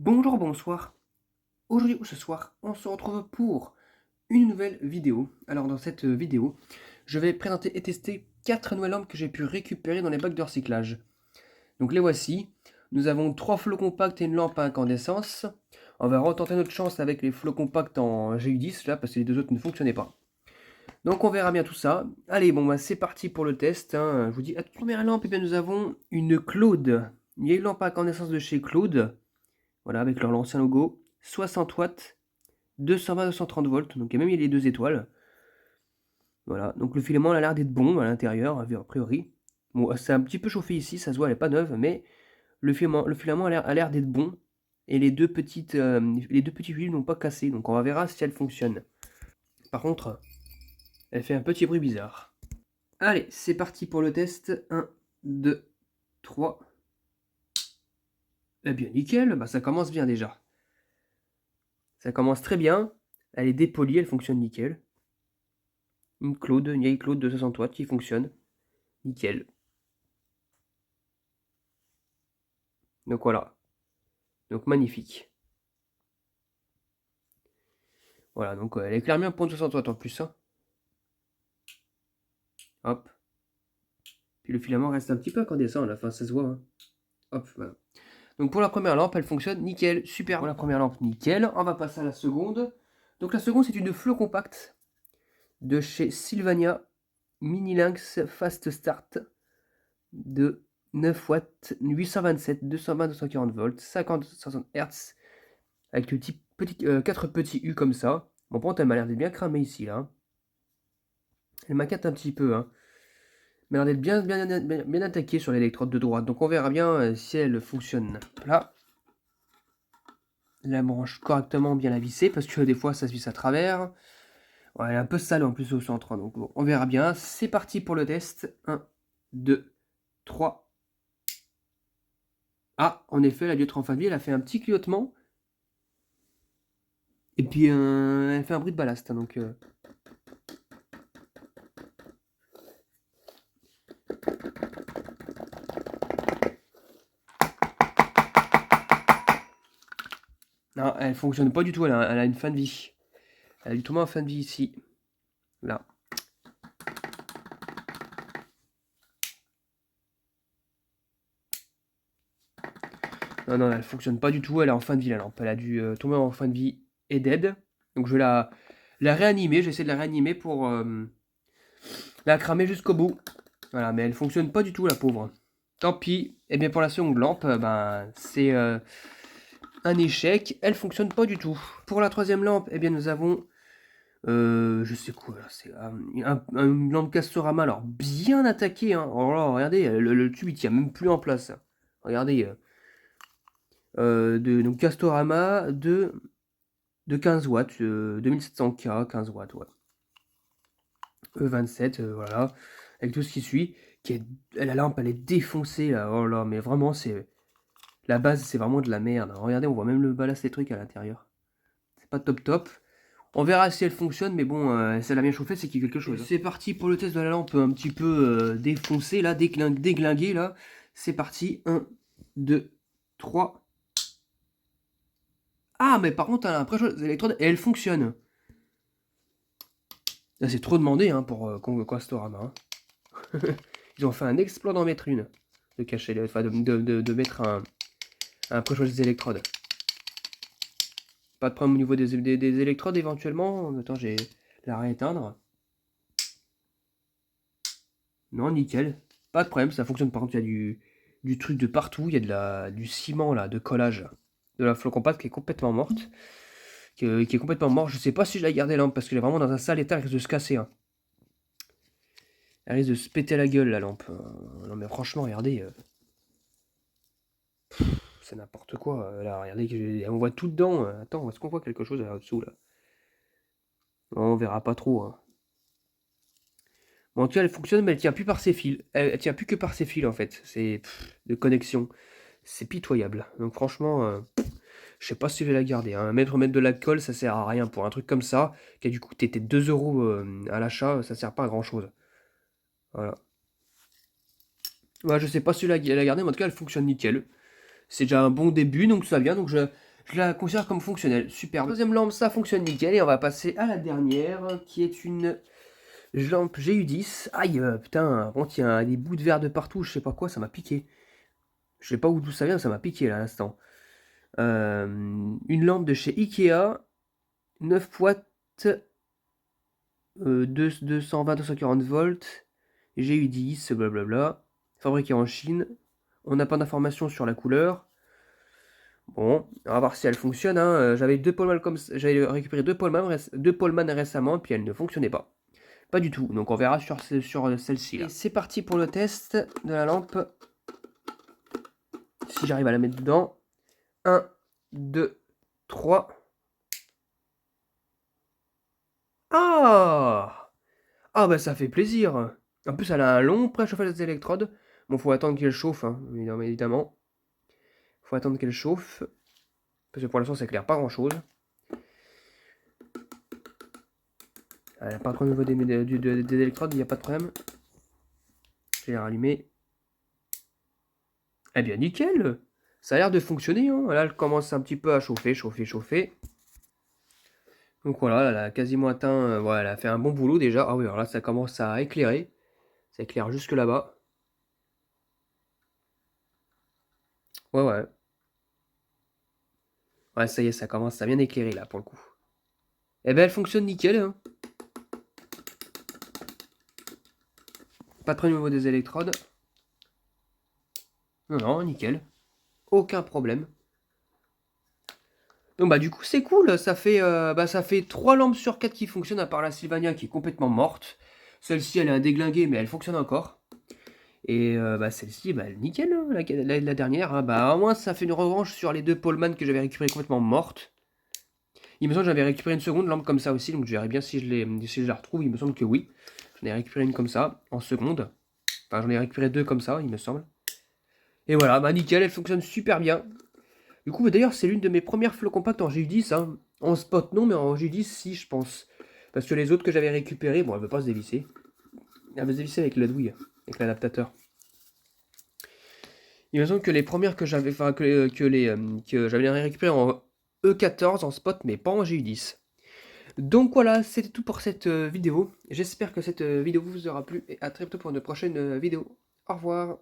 Bonjour, bonsoir. Aujourd'hui ou ce soir, on se retrouve pour une nouvelle vidéo. Alors dans cette vidéo, je vais présenter et tester 4 nouvelles lampes que j'ai pu récupérer dans les bacs de recyclage. Donc les voici. Nous avons 3 flots compacts et une lampe à incandescence. On va retenter notre chance avec les flots compacts en GU10 là parce que les deux autres ne fonctionnaient pas. Donc on verra bien tout ça. Allez, bon bah c'est parti pour le test, hein. Je vous dis, la première lampe, eh bien, nous avons une Claude. Il y a une lampe à incandescence de chez Claude. Voilà, avec leur ancien logo. 60 watts, 220-230 volts, donc même il y a les 2 étoiles. Voilà, donc le filament a l'air d'être bon à l'intérieur, a priori. Bon, c'est un petit peu chauffé ici, ça se voit, elle n'est pas neuve, mais le filament a l'air d'être bon. Et les deux petits fils n'ont pas cassé, donc on verra si elle fonctionne. Par contre, elle fait un petit bruit bizarre. Allez, c'est parti pour le test. 1, 2, 3. Eh bien, nickel, bah ça commence bien déjà. Ça commence très bien. Elle est dépolie, elle fonctionne nickel. Une vieille Claude de 60 watts qui fonctionne. Nickel. Donc voilà. Donc magnifique. Voilà, donc elle éclaire bien pour une 60 watts en plus, hein. Hop. Puis le filament reste un petit peu incandescent à la fin, ça se voit, hein. Hop, voilà. Donc pour la première lampe, elle fonctionne nickel, super. Pour la première lampe, nickel. On va passer à la seconde. Donc la seconde, c'est une flot compacte de chez Sylvania Mini Lynx Fast Start de 9 watts, 827, 220, 240 volts, 50, 60 Hz, avec le type 4 petits U comme ça. Bon, par contre, elle m'a l'air d'être bien cramée ici, là, hein. Elle m'inquiète un petit peu, hein. Mais elle a l'air d'être bien attaquée sur l'électrode de droite. Donc on verra bien si elle fonctionne. Là, la branche correctement bien la visser, parce que des fois ça se visse à travers. Ouais, elle est un peu sale en plus au centre, hein. Donc bon, on verra bien. C'est parti pour le test. 1, 2, 3. Ah, en effet, la diode en fin de vie, elle a fait un petit clignotement. Et puis elle fait un bruit de ballast, hein, donc... Non, elle fonctionne pas du tout, elle a une fin de vie. Elle a du tout moins une fin de vie ici. Là. Non, non, elle fonctionne pas du tout, elle est en fin de vie la lampe. Elle a dû tomber en fin de vie et dead. Donc je vais la réanimer, j'essaie de la réanimer pour la cramer jusqu'au bout. Voilà, mais elle fonctionne pas du tout la pauvre. Tant pis. Et bien pour la seconde lampe, ben c'est un échec, elle fonctionne pas du tout. Pour la troisième lampe, eh bien nous avons je sais quoi, c'est une lampe Castorama, alors bien attaquée, hein. Oh là, regardez, le tube il tient même plus en place. Regardez, donc Castorama de 15 watts, 2700K, 15 watts, ouais. E27, voilà, avec tout ce qui suit. La lampe, elle est défoncée, là. Oh là, mais vraiment, la base, c'est vraiment de la merde. Regardez, on voit même le ballast des trucs à l'intérieur. C'est pas top top. On verra si elle fonctionne, mais bon, si elle a bien chauffé, c'est qu'il y a quelque chose. C'est parti pour le test de la lampe un petit peu défoncée, là, déglinguée, là. C'est parti. 1, 2, 3. Ah, mais par contre, elle a un pré-chaud des électrodes et elle fonctionne. Là, c'est trop demandé, hein, pour Castorama, hein. Ils ont fait un exploit d'en mettre une. De cacher, enfin, de mettre un pré-chaud des électrodes. Pas de problème au niveau des électrodes éventuellement. Attends, j'ai la rééteindre. Non, nickel. Pas de problème, ça fonctionne. Par contre, il y a du truc de partout. Il y a du ciment là, de collage. De la flotte compacte qui est complètement morte. Qui est complètement morte. Je sais pas si je la garder là, parce qu'elle est vraiment dans un sale état. Elle risque de se casser, hein. Elle risque de se péter la gueule la lampe. Non mais franchement, regardez. C'est n'importe quoi. Là, regardez, on voit tout dedans. Attends, est-ce qu'on voit quelque chose là au-dessous là? Non, on verra pas trop, hein. Bon, en tout cas, elle fonctionne, mais elle tient plus par ses fils. Elle tient plus que par ses fils en fait. C'est de connexion. C'est pitoyable. Donc franchement, je sais pas si je vais la garder, hein. Mettre de la colle, ça sert à rien. Pour un truc comme ça, qui a dû coûter 2 euros à l'achat, ça sert pas à grand chose. Voilà. Ouais, je sais pas si je vais la garder, mais en tout cas, elle fonctionne nickel. C'est déjà un bon début, donc ça vient. Donc Je la considère comme fonctionnelle. Super. Deuxième lampe, ça fonctionne nickel. Et on va passer à la dernière, qui est une lampe GU10. Aïe, putain, bon, il y a des bouts de verre de partout, je sais pas quoi, ça m'a piqué. Je sais pas d'où ça vient, ça m'a piqué là à l'instant. Une lampe de chez Ikea, 9 watts, 220-240 volts, GU10, blablabla, fabriqué en Chine. On n'a pas d'informations sur la couleur. Bon, on va voir si elle fonctionne. Hein. J'avais récupéré deux Poleman récemment, et puis elle ne fonctionnait pas. Pas du tout, donc on verra sur celle-ci. Et c'est parti pour le test de la lampe. Si j'arrive à la mettre dedans. 1, 2, 3. Ah! Ah bah ça fait plaisir. En plus elle a un long préchauffage des électrodes. Bon, faut attendre qu'elle chauffe, hein, évidemment. Faut attendre qu'elle chauffe. Parce que pour l'instant ça éclaire pas grand chose. Par contre au niveau des électrodes, il n'y a pas de problème. Je vais les rallumer. Eh bien nickel! Ça a l'air de fonctionner, hein. Là elle commence un petit peu à chauffer. Donc voilà, elle a quasiment atteint, voilà, elle a fait un bon boulot déjà. Ah oui, alors là ça commence à éclairer. Ça éclaire jusque là-bas. Ouais, ouais. Ouais, ça y est, ça commence à bien éclairer là pour le coup. Eh ben elle fonctionne nickel, hein. Pas de problème au niveau des électrodes. Non, non, nickel. Aucun problème. Donc bah du coup c'est cool, ça fait 3 lampes sur 4 qui fonctionnent, à part la Sylvania qui est complètement morte. Celle-ci elle est un déglingué mais elle fonctionne encore. Et celle-ci, nickel, hein, la dernière. Hein. Bah au moins ça fait une revanche sur les deux Poleman que j'avais récupérées complètement mortes. Il me semble que j'avais récupéré une seconde lampe comme ça aussi, donc je verrai bien si je la retrouve. Il me semble que oui. J'en ai récupéré une comme ça, en seconde. Enfin j'en ai récupéré deux comme ça, il me semble. Et voilà, bah nickel, elle fonctionne super bien. Du coup, d'ailleurs, c'est l'une de mes premières flots compacts en GU10. Hein. En spot, non, mais en GU10, si, je pense. Parce que les autres que j'avais récupérées, bon, elle ne veut pas se dévisser. Elle veut se dévisser avec la douille, avec l'adaptateur. Il me semble que les premières que j'avais, enfin, que j'avais récupérées en E14 en spot, mais pas en GU10. Donc voilà, c'était tout pour cette vidéo. J'espère que cette vidéo vous aura plu et à très bientôt pour une prochaine vidéo. Au revoir.